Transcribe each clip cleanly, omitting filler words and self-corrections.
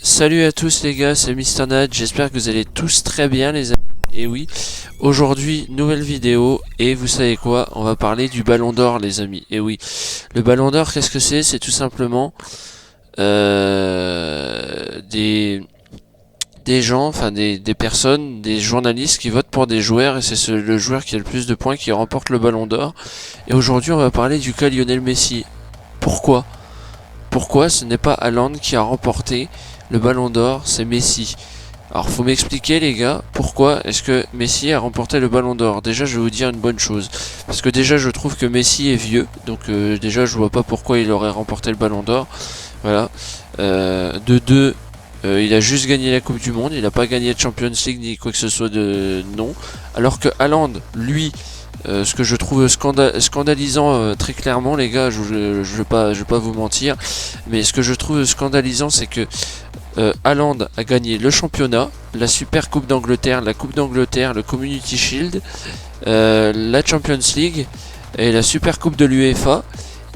Salut à tous les gars, c'est Mister Nat, j'espère que vous allez tous très bien les amis. Et oui, aujourd'hui, nouvelle vidéo, et vous savez quoi, on va parler du Ballon d'Or les amis. Et oui, le Ballon d'Or, qu'est-ce que c'est? C'est tout simplement des gens, enfin des personnes, des journalistes qui votent pour des joueurs, et c'est le joueur qui a le plus de points qui remporte le Ballon d'Or. Et aujourd'hui, on va parler du cas Lionel Messi. Pourquoi? Pourquoi ce n'est pas Haaland qui a remporté le Ballon d'Or, c'est Messi? Alors faut m'expliquer les gars, pourquoi est-ce que Messi a remporté le Ballon d'Or? Déjà je vais vous dire une bonne chose, parce que déjà je trouve que Messi est vieux, donc déjà je vois pas pourquoi il aurait remporté le Ballon d'Or. Voilà. De deux, il a juste gagné la Coupe du Monde, il n'a pas gagné de Champions League ni quoi que ce soit de non. Alors que Haaland, lui, ce que je trouve scandalisant très clairement les gars, je vais pas vous mentir, mais ce que je trouve scandalisant c'est que Haaland a gagné le championnat, la Super Coupe d'Angleterre, la Coupe d'Angleterre, le Community Shield, la Champions League et la Super Coupe de l'UEFA,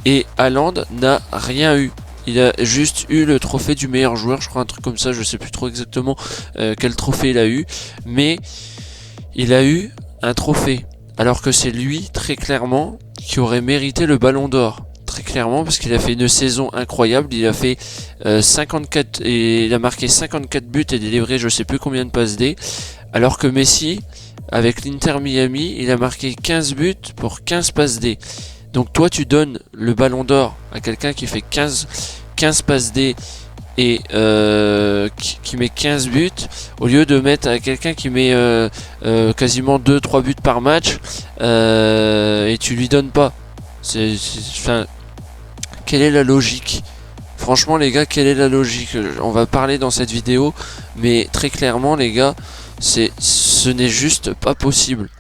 et Haaland n'a rien eu. Il a juste eu le trophée du meilleur joueur, je crois un truc comme ça, je sais plus trop exactement quel trophée il a eu, mais il a eu un trophée. Alors que c'est lui, très clairement, qui aurait mérité le Ballon d'Or. Très clairement, parce qu'il a fait une saison incroyable. Il a fait 54 et il a marqué 54 buts et délivré je sais plus combien de passes D. Alors que Messi, avec l'Inter Miami, il a marqué 15 buts pour 15 passes D. Donc toi, tu donnes le Ballon d'Or à quelqu'un qui fait 15 passes D et qui met 15 buts au lieu de mettre à quelqu'un qui met quasiment 2-3 buts par match et tu lui donnes pas. Enfin, quelle est la logique? Franchement les gars, quelle est la logique? On va parler dans cette vidéo, mais très clairement les gars, ce n'est juste pas possible.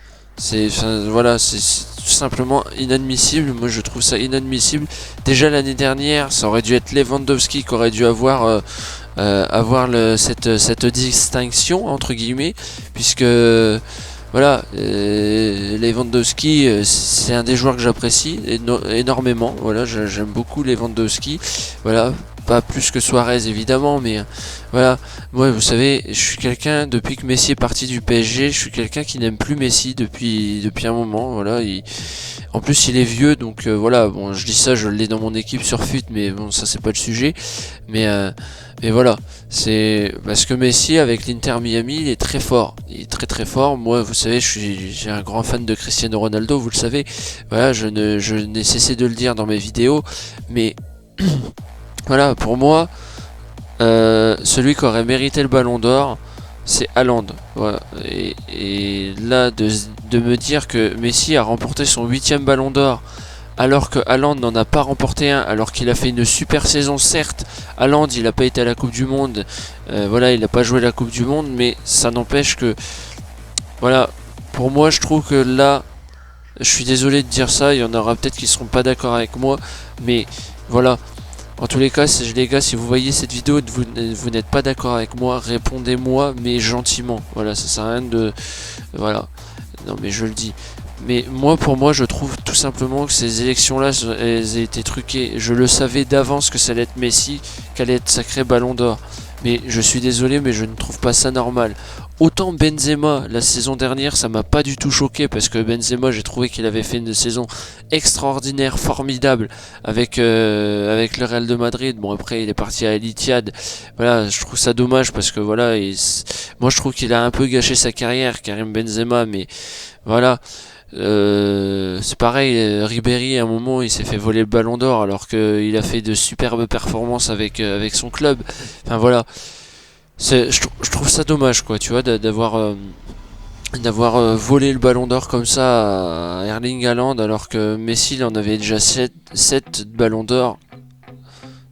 Voilà, c'est tout simplement inadmissible. Moi je trouve ça inadmissible. Déjà l'année dernière, ça aurait dû être Lewandowski qui aurait dû avoir cette distinction entre guillemets, puisque voilà, Lewandowski, c'est un des joueurs que j'apprécie énormément. Voilà, j'aime beaucoup Lewandowski. Voilà, pas plus que Suarez évidemment, mais voilà. Moi, vous savez, je suis quelqu'un, depuis que Messi est parti du PSG, je suis quelqu'un qui n'aime plus Messi depuis un moment. Voilà, en plus il est vieux, donc voilà. Bon, je dis ça, je l'ai dans mon équipe sur FUT, mais bon, ça c'est pas le sujet. Mais voilà, c'est parce que Messi avec l'Inter Miami, il est très fort, il est très très fort. Moi, vous savez, j'ai un grand fan de Cristiano Ronaldo, vous le savez. Voilà, je n'ai cessé de le dire dans mes vidéos, mais voilà, pour moi, celui qui aurait mérité le Ballon d'Or, c'est Haaland. Voilà. Et là, de me dire que Messi a remporté son 8ème Ballon d'Or, alors que Haaland n'en a pas remporté un, alors qu'il a fait une super saison, certes. Haaland, il n'a pas été à la Coupe du Monde, voilà, il n'a pas joué la Coupe du Monde, mais ça n'empêche que, voilà, pour moi, je trouve que là, je suis désolé de dire ça, il y en aura peut-être qui seront pas d'accord avec moi, mais voilà. En tous les cas, les gars, si vous voyez cette vidéo et que vous n'êtes pas d'accord avec moi, répondez-moi, mais gentiment. Voilà, ça sert à rien de... Voilà. Non, mais je le dis. Mais moi, pour moi, je trouve tout simplement que ces élections-là, elles aient été truquées. Je le savais d'avance que ça allait être Messi, qu'elle allait être sacré Ballon d'Or. Mais je suis désolé, mais je ne trouve pas ça normal. Autant Benzema, la saison dernière, ça m'a pas du tout choqué, parce que Benzema, j'ai trouvé qu'il avait fait une saison extraordinaire, formidable, avec le Real de Madrid. Bon, après, il est parti à El Ittihad. Voilà, je trouve ça dommage, parce que voilà, moi je trouve qu'il a un peu gâché sa carrière, Karim Benzema, mais voilà. C'est pareil, Ribéry à un moment il s'est fait voler le Ballon d'Or alors qu'il a fait de superbes performances avec son club. Enfin voilà, je trouve ça dommage quoi, tu vois, d'avoir volé le Ballon d'Or comme ça à Erling Haaland alors que Messi il en avait déjà 7 Ballons d'Or.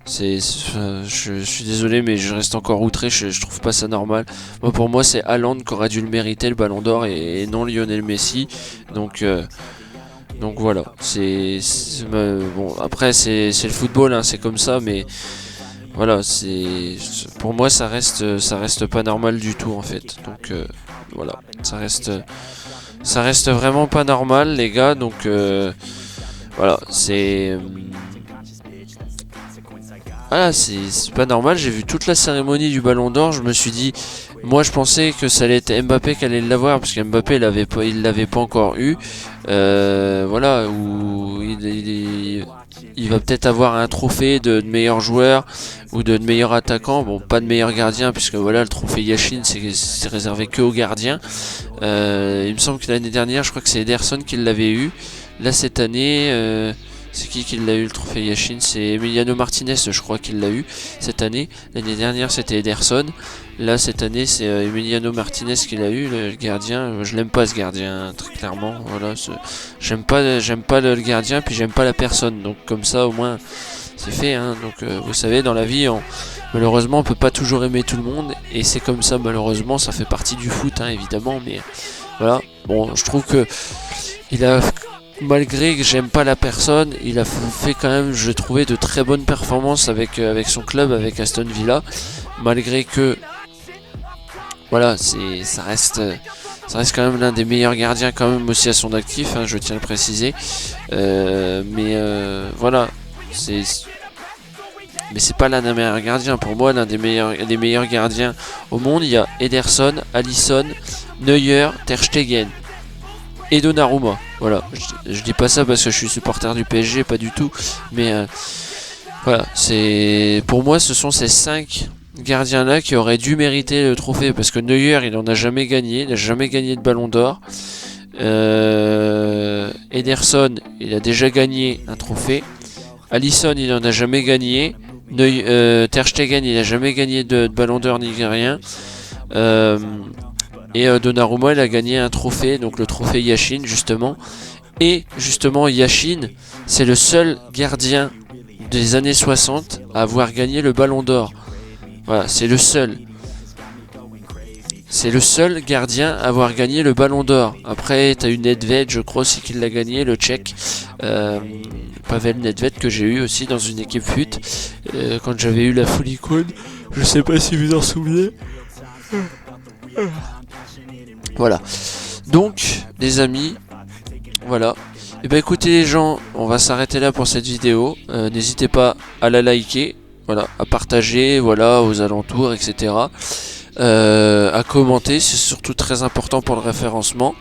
Je suis désolé mais je reste encore outré, je trouve pas ça normal. Moi pour moi c'est Haaland qui aurait dû le mériter le Ballon d'Or et non Lionel Messi. Donc voilà, bon après c'est le football hein, c'est comme ça mais voilà, pour moi ça reste pas normal du tout en fait. Donc voilà, ça reste vraiment pas normal les gars donc voilà, c'est voilà, c'est pas normal. J'ai vu toute la cérémonie du Ballon d'Or, je me suis dit, moi je pensais que ça allait être Mbappé qui allait l'avoir, parce qu'Mbappé il l'avait pas encore eu. Voilà, où il va peut-être avoir un trophée de meilleur joueur ou de meilleur attaquant. Bon, pas de meilleur gardien, puisque voilà, le trophée Yashin c'est réservé que aux gardiens. Il me semble que l'année dernière, je crois que c'est Ederson qui l'avait eu. Là, cette année, c'est qui l'a eu le trophée Yashin? C'est Emiliano Martinez, je crois qu'il l'a eu cette année. L'année dernière, c'était Ederson. Là, cette année, c'est Emiliano Martinez qui l'a eu, le gardien. Je l'aime pas ce gardien, très clairement. Voilà, j'aime pas le gardien, puis j'aime pas la personne. Donc comme ça, au moins, c'est fait. Hein. Donc vous savez, dans la vie, malheureusement, on peut pas toujours aimer tout le monde, et c'est comme ça. Malheureusement, ça fait partie du foot, hein, évidemment. Mais voilà. Bon, je trouve que malgré que j'aime pas la personne, il a fait quand même, je trouvais, de très bonnes performances avec son club, avec Aston Villa. Malgré que, voilà, ça reste quand même l'un des meilleurs gardiens quand même aussi à son actif, hein, je tiens à le préciser. Voilà, mais c'est pas l'un des meilleurs gardiens. Pour moi, l'un des meilleurs gardiens au monde, il y a Ederson, Alisson, Neuer, Ter Stegen et Donnarumma. Voilà, je dis pas ça parce que je suis supporter du PSG, pas du tout, mais voilà, pour moi, ce sont ces 5 gardiens là qui auraient dû mériter le trophée, parce que Neuer, il en a jamais gagné, il n'a jamais gagné de Ballon d'Or. Ederson, il a déjà gagné un trophée. Alisson, il en a jamais gagné. Ter Stegen, il n'a jamais gagné de Ballon d'Or ni rien. Et Donnarumma, il a gagné un trophée, donc le trophée Yashin, justement. Et justement, Yashin, c'est le seul gardien des années 60 à avoir gagné le Ballon d'Or. Voilà, c'est le seul. C'est le seul gardien à avoir gagné le Ballon d'Or. Après, t'as eu Nedved, je crois aussi qu'il l'a gagné, le Tchèque. Pavel Nedved, que j'ai eu aussi dans une équipe FUT. Quand j'avais eu la Folie Cone. Je sais pas si vous en souvenez. Voilà. Donc, les amis, voilà. Et ben écoutez les gens, on va s'arrêter là pour cette vidéo. N'hésitez pas à la liker, voilà, à partager, voilà, aux alentours, etc. À commenter, c'est surtout très important pour le référencement.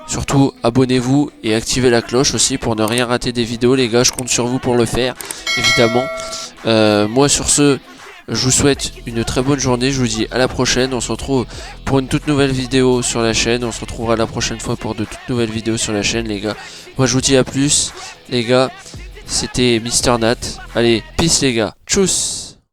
Surtout abonnez-vous et activez la cloche aussi pour ne rien rater des vidéos, les gars. Je compte sur vous pour le faire, évidemment. Moi sur ce, je vous souhaite une très bonne journée, je vous dis à la prochaine. On se retrouve pour une toute nouvelle vidéo sur la chaîne. On se retrouvera la prochaine fois pour de toutes nouvelles vidéos sur la chaîne, les gars. Moi je vous dis à plus, les gars. C'était Mr Nat. Allez, peace les gars. Tchuss.